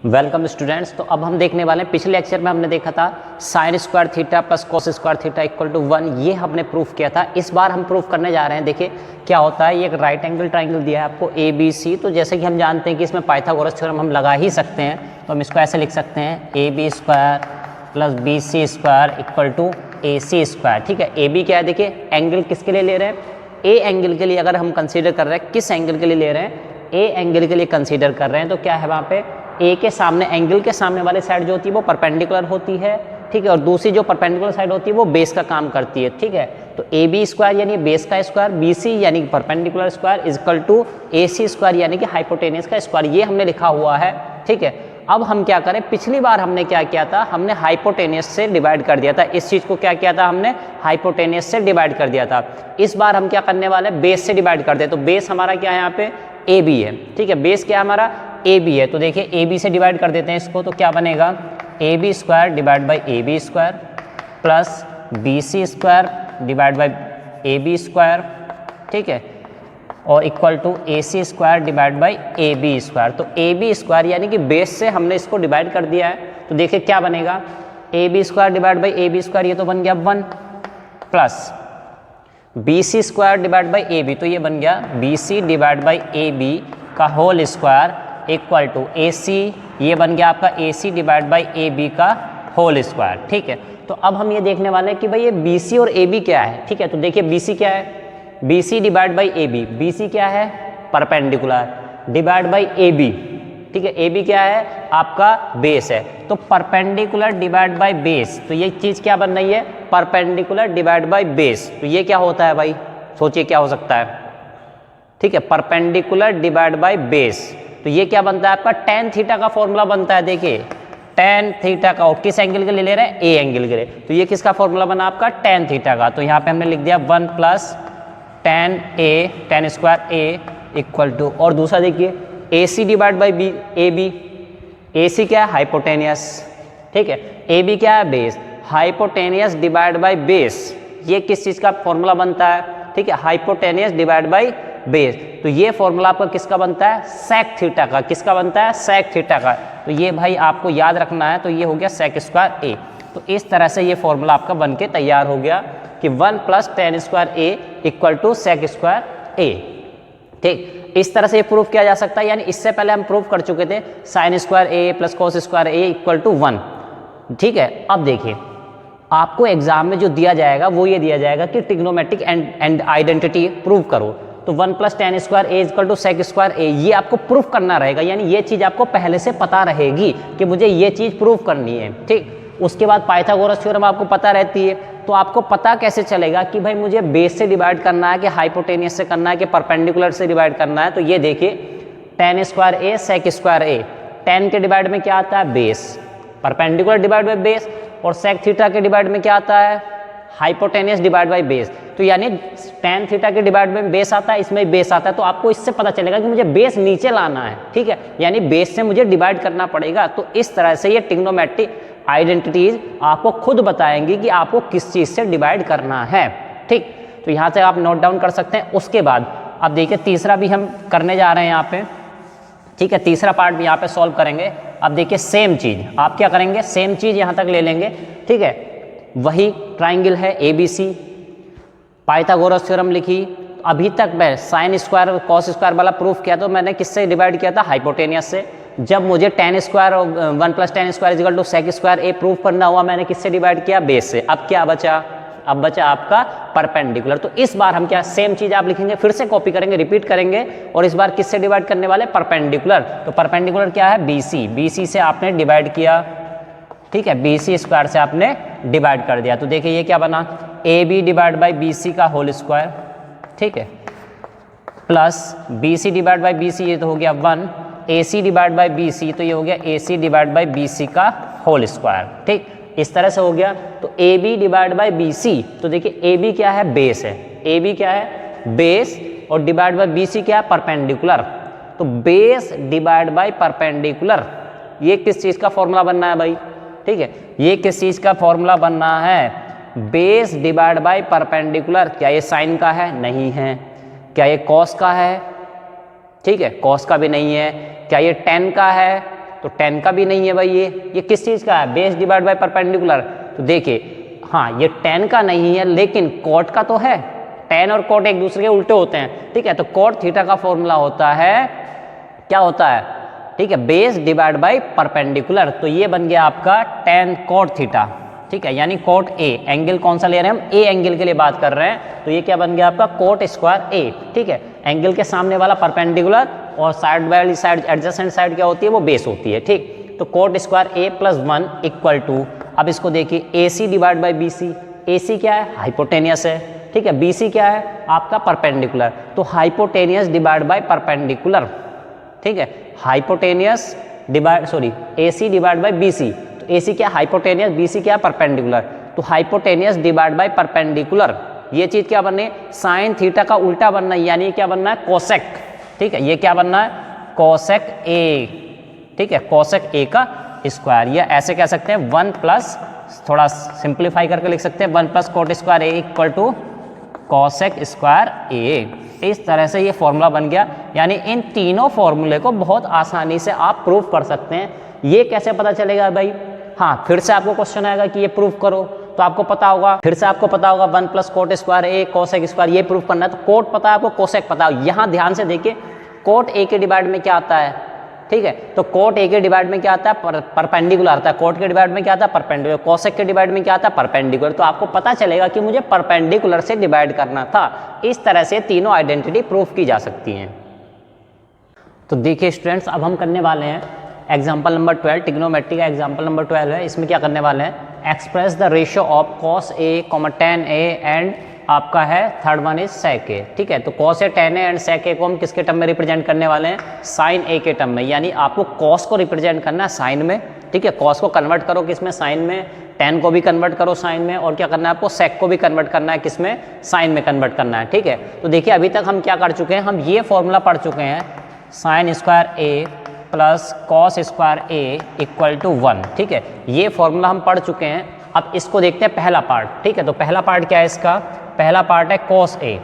Welcome students. तो अब हम देखने वाले हैं, पिछले लेक्चर में हमने देखा था sine square theta plus cos square theta equal to 1, ये हमने प्रूफ किया था। इस बार हम प्रूफ करने जा रहे हैं। देखिए क्या होता है, ये एक राइट एंगल ट्राइंगल दिया है आपको ए बी सी। तो जैसे कि हम जानते हैं कि इसमें पाइथागोरस थ्योरम हम लगा ही सकते हैं, तो हम इसको ऐसे लिख सकते हैं A B square plus B C square equal to A C square. ठीक है, ए बी क्या है, देखिए एंगल किसके लिए ले रहे हैं, ए एंगल के लिए अगर हम कंसीडर कर रहे हैं, किस एंगल के लिए ले रहे हैं, ए एंगल के लिए कंसीडर कर रहे हैं। तो क्या है वहाँ पे, ए के सामने एंगल के सामने वाली साइड जो होती है वो परपेंडिकुलर होती है। ठीक है, और दूसरी जो परपेंडिकुलर साइड होती है वो बेस का काम करती है। ठीक है, तो ए बी स्क्वायर यानी बेस का स्क्वायर, बी सी यानी perpendicular square equal to A C square यानी कि हाइपोटेनियस का स्क्वायर, ये हमने लिखा हुआ है। ठीक है, अब हम क्या करें, पिछली बार हमने क्या किया था, हमने हाइपोटेनियस से डिवाइड कर दिया था। इस चीज़ को क्या किया था, हमने हाइपोटेनियस से डिवाइड कर दिया था। इस बार हम क्या करने वाले हैं, बेस से डिवाइड कर दे। तो बेस हमारा क्या है यहाँ पे, ए बी है। ठीक है, बेस क्या है हमारा, ए बी है। तो देखिए ए बी से डिवाइड कर देते हैं इसको, तो क्या बनेगा, A B square divide by A B square plus B C square divide by A B square. ठीक है, और equal to A C square divide by A B square. तो ए बी स्क्वायर यानी कि बेस से हमने इसको divide कर दिया है। तो देखिए क्या बनेगा, A B square divide by A B square, ये तो बन गया 1 plus B C square divide by A B, तो ये बन गया B C divide by A B का whole square equal to A C, ये बन गया आपका A C divide by A B का होल स्क्वायर। ठीक है, तो अब हम ये देखने वाले हैं कि भाई ये बी सी और ए बी क्या है। ठीक है, तो देखिए बी सी क्या है, B C divide by A B, B C क्या है, perpendicular divide by A B. ठीक है, ए बी क्या है, आपका बेस है। तो परपेंडिकुलर डिवाइड बाई बेस, तो ये चीज़ क्या बन रही है, परपेंडिकुलर डिवाइड बाई बेस। तो ये क्या होता है भाई, सोचिए क्या हो सकता है। ठीक है, परपेंडिकुलर डिवाइड बाई बेस, तो ये क्या बनता है आपका, टेन थीटा का फॉर्मूला बनता है। देखिए टेन थीटा का, और किस एंगल के लिए ले रहे हैं, ए एंगल के लिए। तो ये किसका फॉर्मूला बना आपका, टेन थीटा का। तो यहाँ पे हमने लिख दिया 1 plus tan A, tan square A equal to, और दूसरा देखिए A C divide by B A B, A C क्या है, हाइपोटेनियस। ठीक है, ए बी क्या है, base, hypotenuse divide by base, ये किस चीज़ का फॉर्मूला बनता है। ठीक है, हाइपोटेनियस डिवाइड बाई बेस, तो ये फॉर्मूला आपका किसका बनता है, सेक थीटा का। किसका बनता है, सेक थीटा का। तो ये भाई आपको याद रखना है। तो ये हो गया सेक स्क्वायर ए। तो इस तरह से ये फॉर्मूला आपका बन के तैयार हो गया कि 1 plus tan square A equal to sec square A. ठीक, इस तरह से ये प्रूफ किया जा सकता है। यानी इससे पहले हम प्रूफ कर चुके थे sine square A plus cos square A equal to 1। ठीक है, अब देखिए आपको एग्जाम में जो दिया जाएगा वो ये दिया जाएगा कि ट्रिग्नोमेट्रिक एंड आइडेंटिटी प्रूव करो। तो 1 plus tan square A equal to sec square A, ये आपको प्रूफ करना रहेगा। यानी ये चीज़ आपको पहले से पता रहेगी कि मुझे ये चीज़ प्रूफ करनी है। ठीक, उसके बाद पाइथागोरस थ्योरम आपको पता रहती है। तो आपको पता कैसे चलेगा कि भाई मुझे बेस से डिवाइड करना है कि हाइपोटेनियस से करना है कि परपेंडिकुलर से डिवाइड करना है। तो ये देखिए टेन स्क्वायर ए सेक स्क्वायर ए, टेन के डिवाइड में क्या आता है, base, perpendicular divide by base, और सेक थीटा के डिवाइड में क्या आता है, हाइपोटेनियस डिवाइड बाई बेस। तो यानी टेन थीटा के डिवाइड में बेस आता है, इसमें बेस आता है। तो आपको इससे पता चलेगा कि मुझे बेस नीचे लाना है। ठीक है, यानी बेस से मुझे डिवाइड करना पड़ेगा। तो इस तरह से ये ट्रिग्नोमेट्रिक आइडेंटिटीज आपको खुद बताएंगी कि आपको किस चीज़ से डिवाइड करना है। ठीक, तो यहाँ से आप नोट डाउन कर सकते हैं। उसके बाद अब देखिए तीसरा भी हम करने जा रहे हैं यहाँ पे। ठीक है, तीसरा पार्ट भी यहाँ पे सॉल्व करेंगे। अब देखिए सेम चीज़ आप क्या करेंगे, सेम चीज़ यहाँ तक ले लेंगे। ठीक है, वही ट्राइंगल है A B C, Pythagoras theorem लिखी। अभी तक मैं साइन स्क्वायर कॉस स्क्वायर वाला प्रूफ किया, तो मैंने किससे डिवाइड किया था, हाइपोटेनियस से। जब मुझे tan square 1 plus tan square equal to sec square A proof करना हुआ, मैंने किससे डिवाइड किया, बेस से। अब क्या बचा, अब बचा आपका परपेंडिकुलर। तो इस बार हम क्या, सेम चीज़ आप लिखेंगे, फिर से कॉपी करेंगे, रिपीट करेंगे, और इस बार किससे डिवाइड करने वाले, परपेंडिकुलर। तो परपेंडिकुलर क्या है, बी सी, बी सी से आपने डिवाइड किया। ठीक है, बी सी स्क्वायर से आपने डिवाइड कर दिया। तो देखिए ये क्या बना, A B divide by B C का होल स्क्वायर। ठीक है, plus B C divide by B C, ये तो हो गया 1, A C divide by B C, तो ये हो गया A C divide by B C का होल स्क्वायर। ठीक, इस तरह से हो गया। तो A B divide by B C, तो देखिए ए बी क्या है, बेस है, ए बी क्या है, बेस, और डिवाइड बाई बी सी क्या है, परपेंडिकुलर। तो बेस डिवाइड बाई परपेंडिकुलर, ये किस चीज़ का फॉर्मूला बनना है भाई। ठीक है, ये किस चीज़ का फॉर्मूला बनना है, बेस डिवाइड बाई परपेंडिकुलर। क्या ये साइन का है, नहीं है। क्या ये कॉस का है, ठीक है, कॉस का भी नहीं है। क्या ये टेन का है, तो tan का भी नहीं है भाई, ये किस चीज़ का है, बेस डिवाइड बाय परपेंडिकुलर। तो देखिए हाँ ये tan का नहीं है लेकिन cot का तो है, tan और cot एक दूसरे के उल्टे होते हैं, ठीक है। तो cot थीटा का फॉर्मूला होता है, क्या होता है, ठीक है, बेस डिवाइड बाय परपेंडिकुलर। तो ये बन गया आपका tan cot थीटा, ठीक है, यानी cot A, एंगल कौन सा ले रहे हैं हम, A एंगल के लिए बात कर रहे हैं, तो ये क्या बन गया आपका cot स्क्वायर A, ठीक है। एंगल के सामने वाला परपेंडिकुलर और साइड वाली साइड एडजेसेंट साइड क्या होती है, वो बेस होती है, ठीक। तो cot square A plus 1 equal to, अब इसको देखिए AC divide by BC, AC क्या है, हाइपोटेनियस है, ठीक है, BC क्या है आपका परपेंडिकुलर, तो हाइपोटेनियस डिवाइड बाई परपेंडिकुलर, ठीक है, hypotenuse divide AC divide by BC, तो AC क्या हाइपोटेनियस, BC क्या परपेंडिकुलर, तो हाइपोटेनियस डिवाइड बाई परपेंडिकुलर, ये चीज क्या बननी है, साइन थीटा का उल्टा बनना है, यानी क्या बनना है, कोसेक, ठीक है, ये क्या बनना है, कोसेक A, ठीक है, कोसेक A का स्क्वायर, या ऐसे कह सकते हैं 1 प्लस, थोड़ा सिंप्लीफाई करके लिख सकते हैं 1 plus cot square A equal to cosec square A। इस तरह से ये फॉर्मूला बन गया, यानी इन तीनों फॉर्मूले को बहुत आसानी से आप प्रूव कर सकते हैं। ये कैसे पता चलेगा भाई, हाँ फिर से आपको क्वेश्चन आएगा कि ये प्रूव करो, तो आपको पता होगा, फिर से आपको पता होगा 1 plus cot square A cosec square, ये प्रूव करना है, तो कोट पता है आपको, कोसेक पता है। यहाँ ध्यान से देखिए कोट A के डिवाइड में क्या आता है, ठीक है, तो कोट A के डिवाइड में क्या आता है, परपेंडिकुलर आता है, कोट के डिवाइड में क्या आता है, परपेंडिकुलर, कोसेक के डिवाइड में क्या आता है, परपेंडिकुलर, तो आपको पता चलेगा कि मुझे परपेंडिकुलर से डिवाइड करना था। इस तरह से तीनों आइडेंटिटी प्रूफ की जा सकती हैं। तो देखिए स्टूडेंट्स, अब हम करने वाले हैं एग्जाम्पल नंबर 12, ट्रिग्नोमेट्री का एग्जाम्पल नंबर 12 है। इसमें क्या करने वाले हैं, express the ratio of cos A, tan A and आपका है third one is sec A, ठीक है। तो cos A, tan A and sec A को हम किसके टर्म में रिप्रेजेंट करने वाले हैं, sin A के टर्म में, यानी आपको cos को रिप्रेजेंट करना है sin में, ठीक है, cos को कन्वर्ट करो किसमें, sin में, tan को भी कन्वर्ट करो sin में, और क्या करना है आपको, sec को भी कन्वर्ट करना है किसमें, sin में कन्वर्ट करना है, ठीक है। तो देखिए अभी तक हम क्या कर चुके हैं, हम ये फॉर्मूला पढ़ चुके हैं, sin square A plus cos square A equal to 1, ठीक है, ये फॉर्मूला हम पढ़ चुके हैं। अब इसको देखते हैं पहला पार्ट, ठीक है। तो पहला पार्ट क्या है इसका, पहला पार्ट है cos A,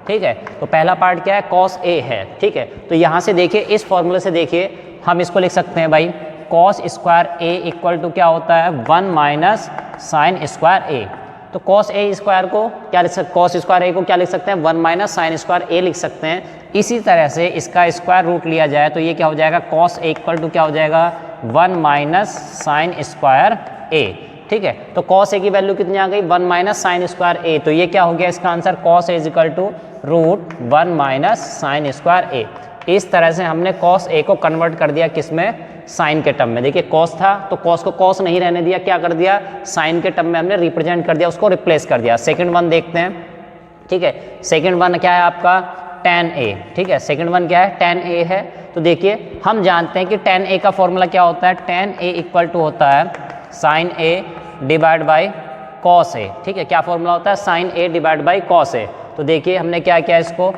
ठीक है, तो पहला पार्ट क्या है, cos A है, ठीक है। तो यहाँ से देखिए, इस फॉर्मूले से देखिए हम इसको लिख सकते हैं भाई, cos square A equal to क्या होता है, 1 माइनस साइन स्क्वायर A। तो cos A स्क्वायर को क्या लिख सकते, cos स्क्वायर A को क्या लिख सकते हैं, 1 माइनस साइन स्क्वायर A लिख सकते हैं। इसी तरह से इसका स्क्वायर रूट लिया जाए तो ये क्या हो जाएगा, cos A इक्वल टू क्या हो जाएगा, 1 माइनस साइन स्क्वायर A, ठीक है। तो cos A की वैल्यू कितनी आ गई, 1 माइनस साइन स्क्वायर A, तो ये क्या हो गया इसका answer, cos A equal to root 1 minus sine square A। इस तरह से हमने cos A को कन्वर्ट कर दिया किसमें, साइन के टर्म में। देखिए cos था तो cos को cos नहीं रहने दिया, क्या कर दिया, साइन के टर्म में हमने रिप्रेजेंट कर दिया, उसको रिप्लेस कर दिया। सेकंड वन देखते हैं, ठीक है, सेकंड वन क्या है आपका, tan A, ठीक है, सेकंड वन क्या है, tan A है। तो देखिए हम जानते हैं कि tan A का फॉर्मूला क्या होता है, tan A इक्वल टू होता है sin A divide by cos A, ठीक है, क्या फॉर्मूला होता है, sin A divide by cos A। तो देखिए हमने क्या किया, इसको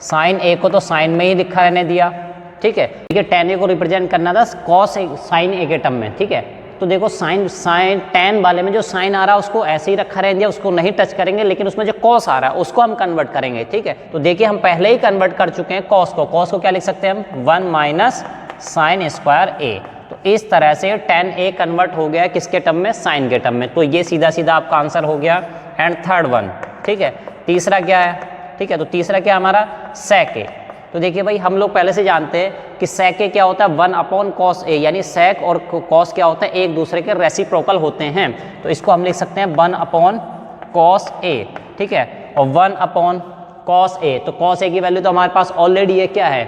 sin A को तो साइन में ही लिखा रहने दिया, ठीक है, ठीक है, tan A को रिप्रेजेंट करना था cos A, sin A के टर्म में, ठीक है। तो देखो साइन tan वाले में जो साइन आ रहा है उसको ऐसे ही रखा रहेंगे, उसको नहीं टच करेंगे, लेकिन उसमें जो cos आ रहा है उसको हम कन्वर्ट करेंगे, ठीक है। तो देखिए हम पहले ही कन्वर्ट कर चुके हैं cos को क्या लिख सकते हैं हम, 1 माइनस साइन स्क्वायर A। तो इस तरह से tan A कन्वर्ट हो गया किसके टर्म में, साइन के टर्म में। तो ये सीधा सीधा आपका आंसर हो गया। एंड थर्ड वन, ठीक है, तीसरा क्या है, ठीक है, तो तीसरा क्या हमारा, sec A। तो देखिए भाई हम लोग पहले से जानते हैं कि sec A क्या होता है, 1 अपॉन cos A, यानी sec और cos क्या होता है, एक दूसरे के रेसिप्रोकल होते हैं। तो इसको हम लिख सकते हैं 1 अपॉन cos A, ठीक है, और 1 अपॉन cos A। तो cos A की वैल्यू तो हमारे पास ऑलरेडी है, क्या है,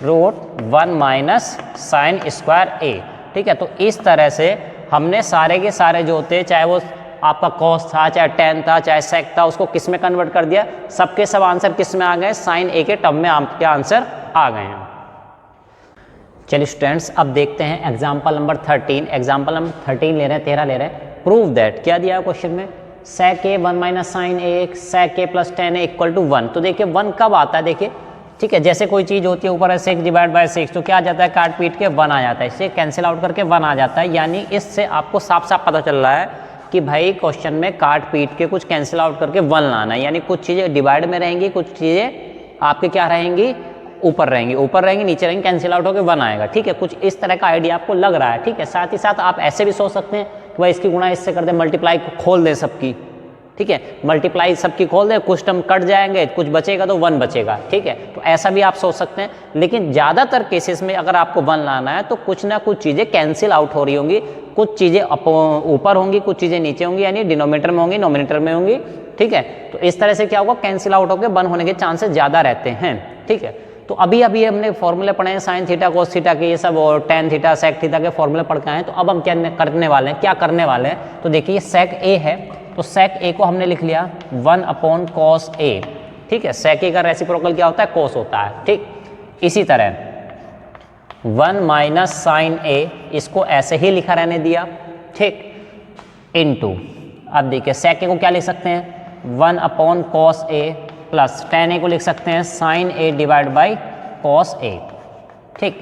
root 1 minus sine square A, ठीक है। तो इस तरह से हमने सारे के सारे जो होते हैं, चाहे वो आपका cos था, चाहे tan था, चाहे sec था, उसको किस में कन्वर्ट कर दिया, सबके सब आंसर किस में आ गए, sin A के टर्म में आपके आंसर आ गए हैं। चलिए स्टूडेंट्स, अब देखते हैं एग्जाम्पल नंबर 13। एग्जाम्पल नंबर 13 ले रहे हैं, 13 ले रहे हैं। प्रूव दैट, क्या दिया है क्वेश्चन में, sec A 1 minus sine A, sec A plus tan A equal to 1। तो देखिए 1 कब आता है, देखिए, ठीक है, जैसे कोई चीज़ होती है ऊपर है 6 डिवाइड बाय 6, तो क्या आ जाता है, काट पीट के 1 आ जाता है, इससे कैंसिल आउट करके 1 आ जाता है। यानी इससे आपको साफ साफ पता चल रहा है कि भाई क्वेश्चन में काट पीट के कुछ कैंसिल आउट करके 1 लाना है, यानी कुछ चीज़ें डिवाइड में रहेंगी, कुछ चीज़ें आपके क्या रहेंगी, ऊपर रहेंगी नीचे रहेंगी, कैंसिल आउट होकर 1 आएगा। ठीक है, कुछ इस तरह का आइडिया आपको लग रहा है। ठीक है, साथ ही साथ आप ऐसे भी सोच सकते हैं कि भाई इसकी गुणा इससे कर दे, मल्टीप्लाई खोल दे सबकी। ठीक है, मल्टीप्लाई सबकी खोल दे, कुछ टर्म कट जाएंगे, कुछ बचेगा तो 1 बचेगा। ठीक है, तो ऐसा भी आप सोच सकते हैं। लेकिन ज़्यादातर केसेस में अगर आपको 1 लाना है तो कुछ ना कुछ चीज़ें कैंसिल आउट हो रही होंगी, कुछ चीज़ें ऊपर होंगी, कुछ चीज़ें नीचे होंगी, यानी डिनोमिनेटर में होंगी, नोमिनेटर में होंगी। ठीक है, तो इस तरह से क्या होगा, कैंसिल आउट होकर 1 होने के चांसेस ज़्यादा रहते हैं। ठीक है, तो अभी हमने फॉर्मूले पढ़े हैं साइन थीटा कोस थीटा के, ये सब, और टेन थीटा सेक थीटा के फॉर्मूले पढ़ के आए हैं। तो अब हम क्या करने वाले हैं, तो देखिए सेक ए है, तो सेक ए को हमने लिख लिया 1 cos a। ठीक है, सेक ए का रेसिप्रोकल क्या होता है, कोस होता है। ठीक, इसी तरह 1 - साइन a, इसको ऐसे ही लिखा रहने दिया। ठीक, इनटू, अब देखिए सेक ए को क्या लिख सकते हैं, 1 cos a plus tan a को लिख सकते हैं sine a divide by cos a। ठीक,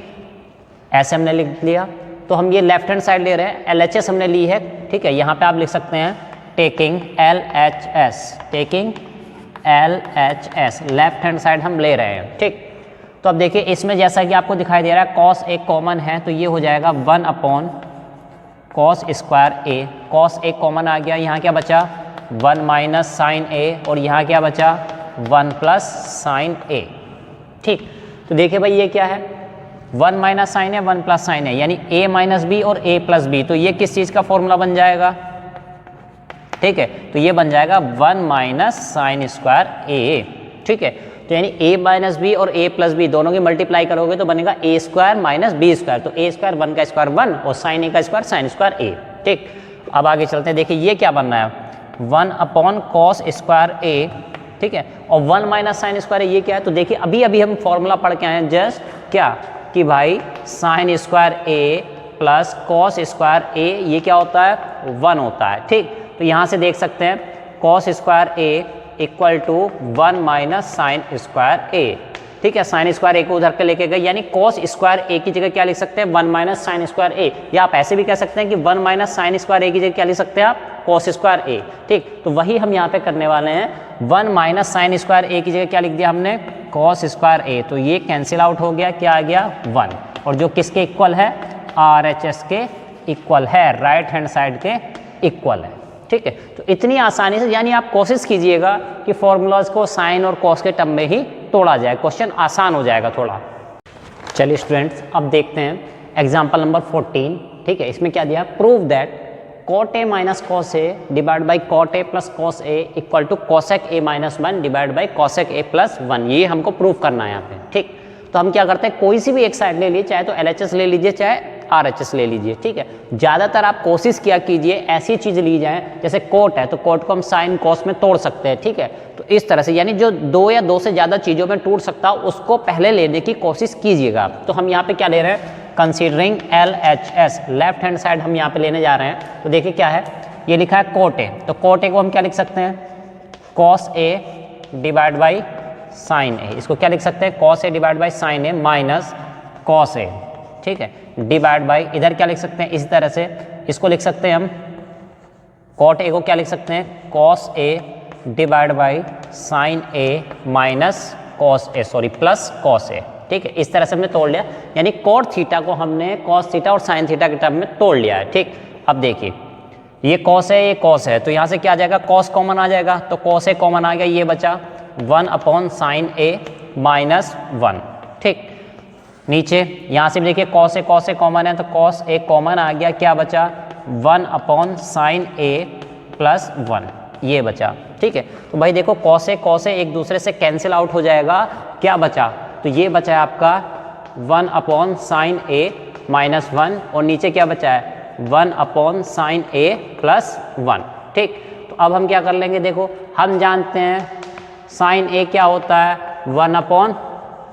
ऐसे हमने लिख लिया। तो हम ये लेफ्ट हैंड साइड ले रहे हैं, LHS हमने ली है। ठीक है, यहाँ पे आप लिख सकते हैं taking LHS, left hand side हम ले रहे हैं। ठीक, तो अब देखिए इसमें जैसा कि आपको दिखाई दे रहा है cos a कॉमन है, तो ये हो जाएगा 1 cos square a, cos a common आ गया, यहाँ क्या बचा 1 - साइन a, और यहाँ क्या बचा 1 + साइन a। ठीक, तो देखिए भाई ये क्या है, 1 - साइन है, 1 + साइन है, यानी a - b और a + b, तो ये किस चीज़ का फॉर्मूला बन जाएगा। ठीक है, तो ये बन जाएगा 1 - साइन स्क्वायर a। ठीक है, तो यानी a - b और a + b दोनों की मल्टीप्लाई करोगे तो बनेगा a² - b², तो a², 1 का स्क्वायर 1 और साइन a का स्क्वायर साइन स्क्वायर a। ठीक, अब आगे चलते हैं, देखिए ये क्या बन रहा है 1 cos स्क्वायर a। ठीक है, और 1 - साइन स्क्वायर ये क्या है, तो देखिए अभी हम फॉर्मूला पढ़ के आए हैं जस्ट क्या, कि भाई sign square a plus cos square a, ये क्या होता है 1 होता है। ठीक, तो यहाँ से देख सकते हैं cos square a equal to 1 - sine square a। ठीक है, साइन स्क्वायर a को उधर के लेके गए, यानी cos स्क्वायर a की जगह क्या लिख सकते हैं 1 - साइन स्क्वायर a, या आप ऐसे भी कह सकते हैं कि 1 - साइन स्क्वायर a की जगह क्या लिख सकते हैं आप cos स्क्वायर a। ठीक, तो वही हम यहाँ पे करने वाले हैं, 1 - साइन स्क्वायर a की जगह क्या लिख दिया हमने cos स्क्वायर a, तो ये कैंसिल आउट हो गया, क्या आ गया 1, और जो किसके इक्वल है RHS के इक्वल है, राइट हैंड साइड के इक्वल है। ठीक है, तो इतनी आसानी से, यानी आप कोशिश कीजिएगा कि फॉर्मूलाज को साइन और कॉस के टर्म में ही तोड़ा जाए, क्वेश्चन आसान हो जाएगा थोड़ा। चलिए स्टूडेंट्स, अब देखते हैं एग्जांपल नंबर 14। ठीक है, इसमें क्या दिया, prove that cot a - cos a divide by cot a plus cos a equal to cosec a - 1 divide by cosec a plus 1, ये हमको प्रूव करना है यहाँ पे। ठीक, तो हम क्या करते हैं, कोई सी भी एक साइड ले लीजिए, चाहे तो LHS ले लीजिए, चाहे RHS ले लीजिए। ठीक है, ज़्यादातर आप कोशिश किया कीजिए ऐसी चीज़ ली जाए, जैसे कोट है तो कोट को हम साइन कॉस में तोड़ सकते हैं। ठीक है, तो इस तरह से, यानी जो 2 या 2 से ज़्यादा चीज़ों में टूट सकता हो उसको पहले लेने की कोशिश कीजिएगा। तो हम यहाँ पे क्या ले रहे हैं, considering LHS, left hand side हम यहाँ पे लेने जा रहे हैं। तो देखिए क्या है, ये लिखा है कोट ए, तो कोट ए को हम क्या लिख सकते हैं cos a divide by sine A, इसको क्या लिख सकते हैं cos a divide by sine A minus cos a। ठीक है, डिवाइड बाई, इधर क्या लिख सकते हैं, इस तरह से इसको लिख सकते हैं हम cot a को क्या लिख सकते हैं cos a divide by sign a minus cos a, sorry plus cos a। ठीक है, इस तरह से हमने तोड़ लिया, यानी cot थीटा को हमने cos थीटा और साइन थीटा के टर्म में तोड़ लिया है। ठीक, अब देखिए ये cos है, ये cos है, तो यहाँ से क्या आ जाएगा, cos कॉमन आ जाएगा, तो cos a कॉमन आ गया, ये बचा 1 साइन a माइनस 1। ठीक, नीचे यहाँ से भी देखिए cos a कॉमन है, तो cos a कॉमन आ गया, क्या बचा 1 साइन a प्लस 1, ये बचा। ठीक है, तो भाई देखो cos a एक दूसरे से कैंसिल आउट हो जाएगा, क्या बचा, तो ये बचा है आपका 1 साइन a माइनस 1, और नीचे क्या बचा है 1 साइन a प्लस 1। ठीक, तो अब हम क्या कर लेंगे, देखो हम जानते हैं साइन a क्या होता है 1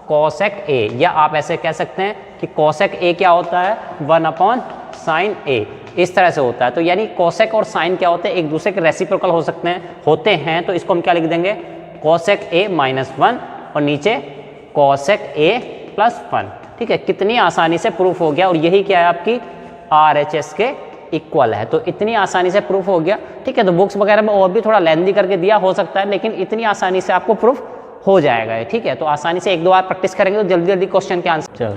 cosec a, या आप ऐसे कह सकते हैं कि cosec a क्या होता है 1 साइन a, इस तरह से होता है। तो यानी cosec और साइन क्या होते हैं, एक दूसरे के रेसिप्रोकल होते हैं, तो इसको हम क्या लिख देंगे cosec a माइनस 1 और नीचे cosec a प्लस 1। ठीक है, कितनी आसानी से प्रूफ हो गया, और यही क्या है आपकी RHS के इक्वल है, तो इतनी आसानी से प्रूफ हो गया। ठीक है, तो बुक्स वगैरह में और भी थोड़ा लेंदी करके दिया हो सकता है, लेकिन इतनी आसानी से आपको प्रूफ हो जाएगा ये, ठीक है। तो आसानी से एक दो बार प्रैक्टिस करेंगे तो जल्दी जल्दी क्वेश्चन के आंसर। चलो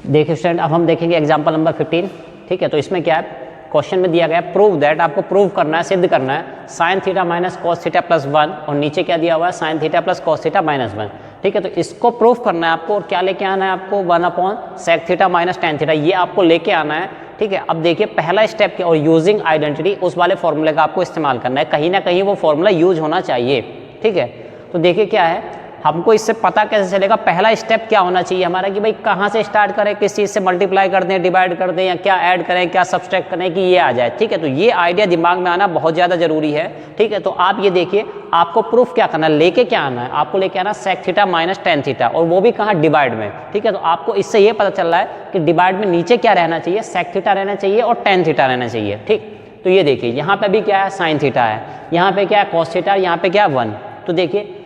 देखिए स्टूडेंट, अब हम देखेंगे एग्जाम्पल नंबर 15, ठीक है। तो इसमें क्या है, क्वेश्चन में दिया गया है प्रूव दैट, आपको प्रूव करना है, सिद्ध करना है sine theta minus cos theta plus 1, और नीचे क्या दिया हुआ है sine theta plus cos theta minus 1, ठीक है। तो इसको प्रूव करना है आपको, और क्या लेके आना है आपको, 1 upon sec theta minus tan theta, ये आपको लेके आना है, ठीक है। अब देखिए पहला स्टेप क्या, और यूजिंग आइडेंटिटी, उस वाले फॉर्मूले का आपको इस्तेमाल करना है, कहीं ना कहीं वो फॉर्मूला यूज होना चाहिए, ठीक है। तो देखिए क्या है, हमको इससे पता कैसे चलेगा, पहला स्टेप क्या होना चाहिए हमारा कि भाई कहाँ से स्टार्ट करें, किस चीज़ से मल्टीप्लाई कर दें, डिवाइड कर दें, या क्या ऐड करें, क्या सब्सट्रैक्ट करें कि ये आ जाए, ठीक है। तो ये आइडिया दिमाग में आना बहुत ज़्यादा जरूरी है, ठीक है। तो आप ये देखिए, आपको प्रूफ क्या करना है, लेके क्या आना है, आपको लेके आना sec theta minus tan theta, और वो भी कहाँ, डिवाइड में, ठीक है। तो आपको इससे ये पता चल रहा है कि डिवाइड में नीचे क्या रहना चाहिए, सेक थीटा रहना चाहिए और टेन थीटा रहना चाहिए, ठीक। तो ये देखिए यहाँ पे भी क्या है, साइन थीटा है, यहाँ पे क्या है, कॉस थीटा, यहाँ पे क्या है 1। तो देखिए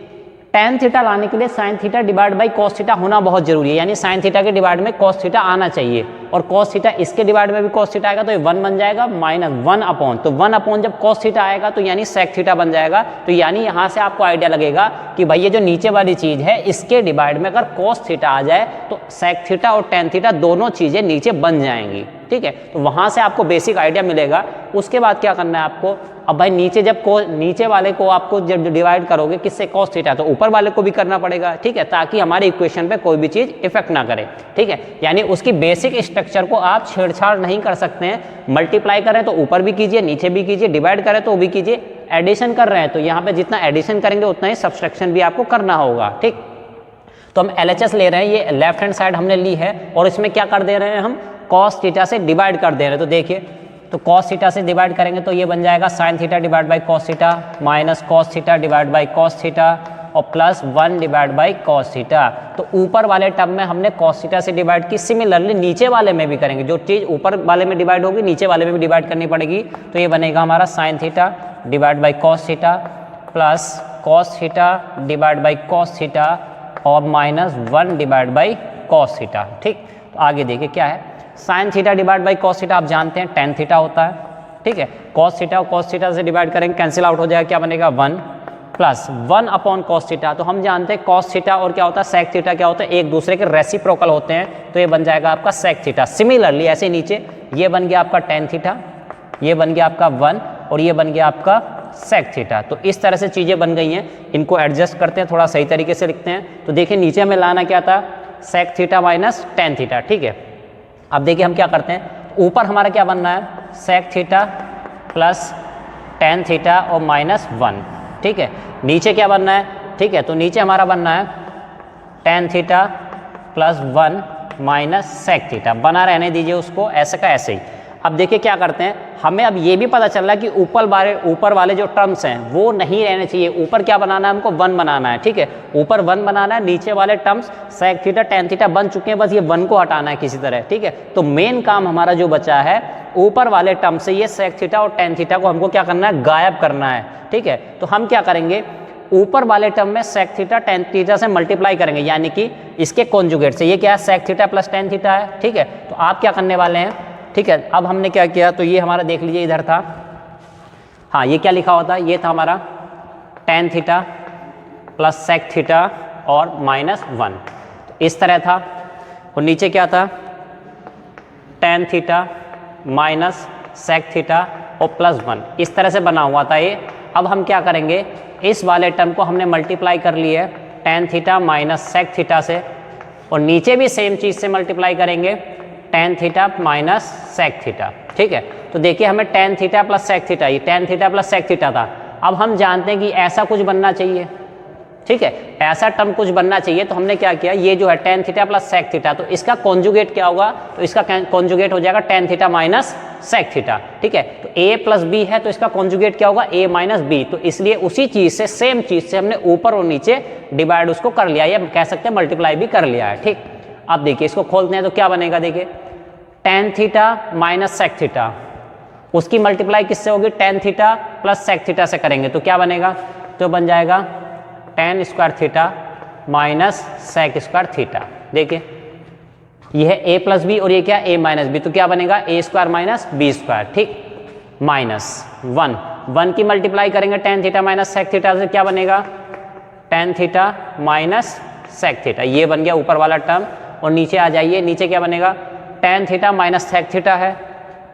टेन थीटा लाने के लिए sign theta divide by cos theta होना बहुत जरूरी है, यानी साइन थीटा के डिवाइड में कॉस थीटा आना चाहिए, और कॉस थीटा इसके डिवाइड में भी कॉस थीटा आएगा तो ये 1 बन जाएगा, माइनस 1 अपॉन, तो 1 अपॉन जब कॉस थीटा आएगा तो यानी सेक थीटा बन जाएगा। तो यानी यहाँ से आपको आइडिया लगेगा कि भाई ये जो नीचे वाली चीज़ है इसके डिवाइड में अगर कॉस थीटा आ जाए तो सेक थीटा और टेन थीटा दोनों चीज़ें नीचे बन जाएंगी, ठीक है। तो वहाँ से आपको बेसिक आइडिया मिलेगा। उसके बाद क्या करना है आपको, अब भाई नीचे जब नीचे वाले को आपको जब डिवाइड करोगे किससे, कॉस थीटा, तो ऊपर वाले को भी करना पड़ेगा, ठीक है, ताकि हमारे इक्वेशन पे कोई भी चीज़ इफेक्ट ना करे, ठीक है। यानी उसकी बेसिक स्ट्रक्चर को आप छेड़छाड़ नहीं कर सकते हैं। मल्टीप्लाई करें तो ऊपर भी कीजिए, नीचे भी कीजिए, डिवाइड करें तो वो भी कीजिए, एडिशन कर रहे हैं तो यहाँ पे जितना एडिशन करेंगे उतना ही सब्सट्रैक्शन भी आपको करना होगा, ठीक। तो हम LHS ले रहे हैं, ये लेफ्ट हैंड साइड हमने ली है, और इसमें क्या कर दे रहे हैं हम, कॉस थीटा से डिवाइड कर दे रहे हैं। तो देखिए, तो कॉस थीटा से डिवाइड करेंगे तो ये बन जाएगा sine theta divide by cos theta minus cos theta divide by cos theta और plus 1 divide by cos theta. तो ऊपर वाले टर्म में हमने कॉस थीटा से डिवाइड की, सिमिलरली नीचे वाले में भी करेंगे, जो चीज़ ऊपर वाले में डिवाइड होगी नीचे वाले में भी डिवाइड करनी पड़ेगी। तो ये बनेगा हमारा sine theta divide by cos theta plus cos theta divide by cos theta और minus 1 divide by cos theta, ठीक। तो आगे देखिए क्या है, sine theta divide by cos theta आप जानते हैं टेन थीटा होता है, ठीक है। कॉस थीटा और कॉस थीटा से डिवाइड करेंगे, कैंसिल आउट हो जाएगा, क्या बनेगा 1 प्लस 1 अपॉन कॉस थीटा। तो हम जानते हैं कॉस थीटा और क्या होता है, सेक थीटा क्या होता है, एक दूसरे के रेसिप्रोकल होते हैं, तो ये बन जाएगा आपका सेक थीटा। सिमिलरली ऐसे नीचे ये बन गया आपका टेन थीटा, ये बन गया आपका 1 और ये बन गया आपका सेक थीटा। तो इस तरह से चीज़ें बन गई हैं, इनको एडजस्ट करते हैं, थोड़ा सही तरीके से लिखते हैं। तो देखिए नीचे हमें लाना क्या था, sec theta minus tan theta, ठीक है। अब देखिए हम क्या करते हैं, ऊपर हमारा क्या बनना है, sec theta plus tan theta और माइनस 1, ठीक है। नीचे क्या बनना है, ठीक है, तो नीचे हमारा बनना है tan theta plus 1 minus sec theta, बना रहने दीजिए उसको ऐसे का ऐसे ही। अब देखिए क्या करते हैं, हमें अब ये भी पता चल रहा है कि ऊपर वाले जो टर्म्स हैं वो नहीं रहने चाहिए, ऊपर क्या बनाना है हमको 1 बनाना है, ठीक है। ऊपर 1 बनाना है, नीचे वाले terms sec theta tan theta बन चुके हैं, बस ये 1 को हटाना है किसी तरह, ठीक है। तो मेन काम हमारा जो बचा है, ऊपर वाले टर्म से ये सेक थीटा और टेन थीटा को हमको क्या करना है, गायब करना है, ठीक है। तो हम क्या करेंगे, ऊपर वाले टर्म में सेक थीटा टेन थीटा से मल्टीप्लाई करेंगे, यानी कि इसके कॉन्जुगेट से, ये क्या है sec theta plus tan theta है, ठीक है। तो आप क्या करने वाले हैं, ठीक है। अब हमने क्या किया, तो ये हमारा देख लीजिए इधर था, हाँ ये क्या लिखा होता है, ये था हमारा tan theta plus sec theta और माइनस 1, तो इस तरह था। और नीचे क्या था, tan theta minus sec theta और प्लस 1, इस तरह से बना हुआ था ये। अब हम क्या करेंगे, इस वाले टर्म को हमने मल्टीप्लाई कर लिया है tan theta minus sec theta से, और नीचे भी सेम चीज़ से मल्टीप्लाई करेंगे tan theta minus sec theta, ठीक है। तो देखिए हमें tan theta plus sec theta, ये tan theta plus sec theta था। अब हम जानते हैं कि ऐसा कुछ बनना चाहिए, ठीक है, ऐसा टर्म कुछ बनना चाहिए। तो हमने क्या किया, ये जो है tan theta plus sec theta, तो इसका कॉन्जुगेट क्या होगा, तो इसका कॉन्जुगेट हो जाएगा tan theta minus sec theta, ठीक है। तो a प्लस बी है, तो इसका कॉन्जुगेट क्या होगा, a माइनस बी। तो इसलिए उसी चीज़ से, सेम चीज़ से हमने ऊपर और नीचे डिवाइड उसको कर लिया, या कह सकते हैं मल्टीप्लाई भी कर लिया है, ठीक। अब देखिए इसको खोलते हैं तो क्या बनेगा, देखिए tan theta minus sec theta, उसकी मल्टीप्लाई किससे होगी, tan theta plus sec theta से करेंगे, तो क्या बनेगा, तो बन जाएगा tan square theta minus sec square theta. देखिए ये है a प्लस बी और ये क्या a माइनस बी, तो क्या बनेगा a square minus B square, ठीक, माइनस 1 की मल्टीप्लाई करेंगे tan theta minus sec theta से, क्या बनेगा tan theta minus sec theta, ये बन गया ऊपर वाला टर्म। और नीचे आ जाइए, नीचे क्या बनेगा, tan theta minus sec theta है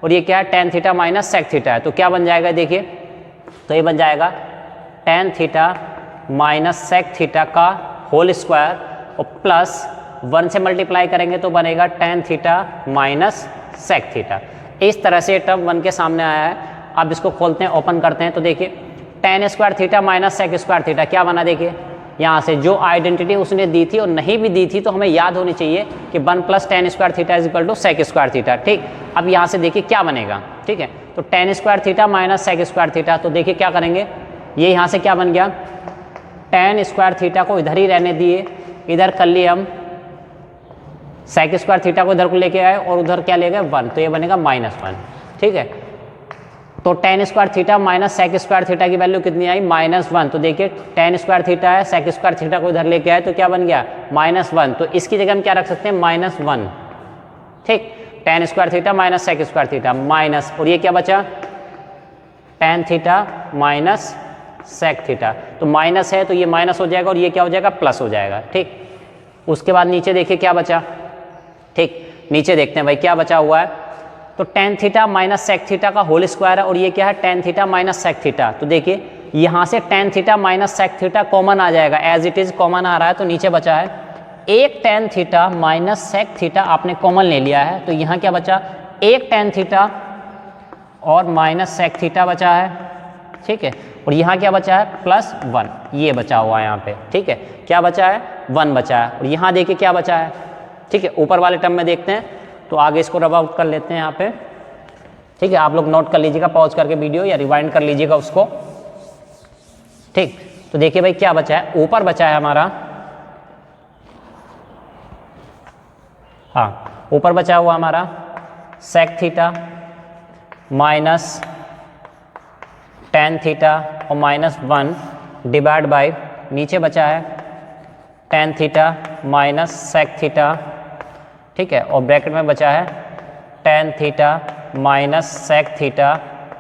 और ये क्या है, tan theta minus sec theta है। तो क्या बन जाएगा देखिए, तो ये बन जाएगा tan theta minus sec theta का होल स्क्वायर और प्लस 1 से मल्टीप्लाई करेंगे तो बनेगा tan theta minus sec theta. इस तरह से टर्म 1 के सामने आया है। अब इसको खोलते हैं, ओपन करते हैं, तो देखिए tan square theta minus sec square theta क्या बना, देखिए यहाँ से जो आइडेंटिटी उसने दी थी और नहीं भी दी थी तो हमें याद होनी चाहिए कि 1 plus tan square theta is equal to sec square theta. ठीक, अब यहाँ से देखिए क्या बनेगा, ठीक है, तो tan square theta minus sec square theta. तो देखिए क्या करेंगे, ये यहाँ से क्या बन गया, टेन स्क्वायर थीटा को इधर ही रहने दिए, इधर कर लिए हम सेक स्क्वायर थीटा को इधर को लेके आए और उधर क्या ले गए 1, तो ये बनेगा -1। ठीक है, तो tan square theta minus sec square theta की वैल्यू कितनी आई, -1। तो देखिए टेन स्क्वायर थीटा है, सेक स्क्वायर थीटा को इधर लेके आए तो क्या बन गया -1। तो इसकी जगह हम क्या रख सकते हैं, -1। ठीक, tan square theta minus sec square theta minus, और ये क्या बचा, tan theta minus sec theta. तो माइनस है तो ये माइनस हो जाएगा और ये क्या हो जाएगा, प्लस हो जाएगा। ठीक, उसके बाद नीचे देखिए क्या बचा, ठीक, नीचे देखते हैं भाई क्या बचा हुआ है, तो tan theta minus sec theta का होल स्क्वायर है और ये क्या है, tan theta minus sec theta. तो देखिए यहाँ से tan theta minus sec theta common आ जाएगा, एज इट इज कॉमन आ रहा है। तो नीचे बचा है एक tan theta minus sec theta, आपने कॉमन ले लिया है, तो यहाँ क्या बचा, एक टेन थीटा और माइनस सेक थीटा बचा है। ठीक है, और यहाँ क्या बचा है, +1, ये बचा हुआ है यहाँ पे। ठीक है, क्या बचा है, 1 बचा है। और यहाँ देखिए क्या बचा है, ठीक है, ऊपर वाले टर्म में देखते हैं, तो आगे इसको रब आउट कर लेते हैं यहाँ पे। ठीक है, आप लोग नोट कर लीजिएगा पॉज करके वीडियो या रिवाइंड कर लीजिएगा उसको। ठीक, तो देखिए भाई क्या बचा है, ऊपर बचा है हमारा, हाँ ऊपर बचा हुआ हमारा sec theta minus tan theta और -1 डिवाइड बाय, नीचे बचा है tan theta minus sec theta. ठीक है, और ब्रैकेट में बचा है tan theta minus sec theta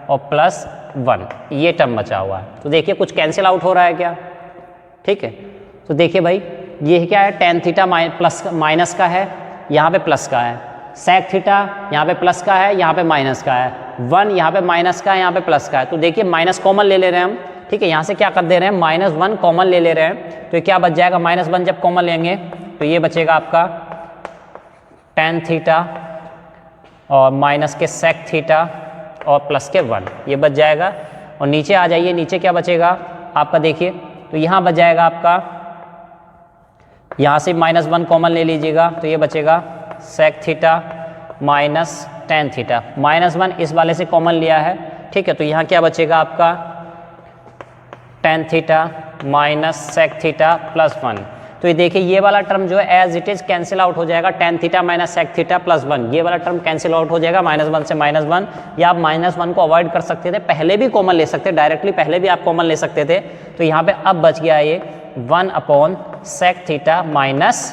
और +1, ये टर्म बचा हुआ है। तो देखिए कुछ कैंसिल आउट हो रहा है क्या, ठीक है, तो देखिए भाई ये क्या है, टेन थीटा प्लस माइनस का है, यहाँ पे प्लस का है, सेक थीटा यहाँ पे प्लस का है, यहाँ पे माइनस का है, 1 यहाँ पे माइनस का है, यहाँ पे प्लस का है। तो देखिए माइनस कॉमन ले रहे हैं हम, ठीक है, यहाँ से क्या कर दे रहे हैं, -1 कॉमन ले रहे हैं, तो ये क्या बच जाएगा, -1 जब कॉमन लेंगे तो ये बचेगा आपका टेन थीटा और माइनस के सेक थीटा और प्लस के 1, ये बच जाएगा। और नीचे आ जाइए, नीचे क्या बचेगा आपका, देखिए तो यहाँ बच जाएगा आपका, यहाँ से -1 कॉमन ले लीजिएगा तो ये बचेगा sec theta minus tan theta, -1 इस वाले से कॉमन लिया है। ठीक है, तो यहाँ क्या बचेगा आपका, tan theta minus sec theta +1। तो ये देखिए ये वाला टर्म जो है as it is cancel out हो जाएगा, tan theta minus sec theta +1, ये वाला टर्म कैंसिल आउट हो जाएगा -1 से -1, या आप -1 को अवॉइड कर सकते थे, पहले भी कॉमन ले सकते, डायरेक्टली पहले भी आप कॉमन ले सकते थे। तो यहाँ पे अब बच गया ये 1 sec theta minus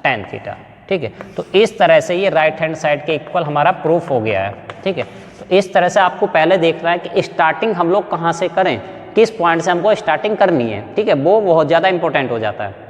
tan theta. ठीक है, तो इस तरह से ये राइट हैंड साइड के इक्वल हमारा प्रूफ हो गया है। ठीक है, तो इस तरह से आपको पहले देखना है कि स्टार्टिंग हम लोग कहाँ से करें, किस पॉइंट से हमको स्टार्टिंग करनी है। ठीक है, वो बहुत ज़्यादा इंपॉर्टेंट हो जाता है।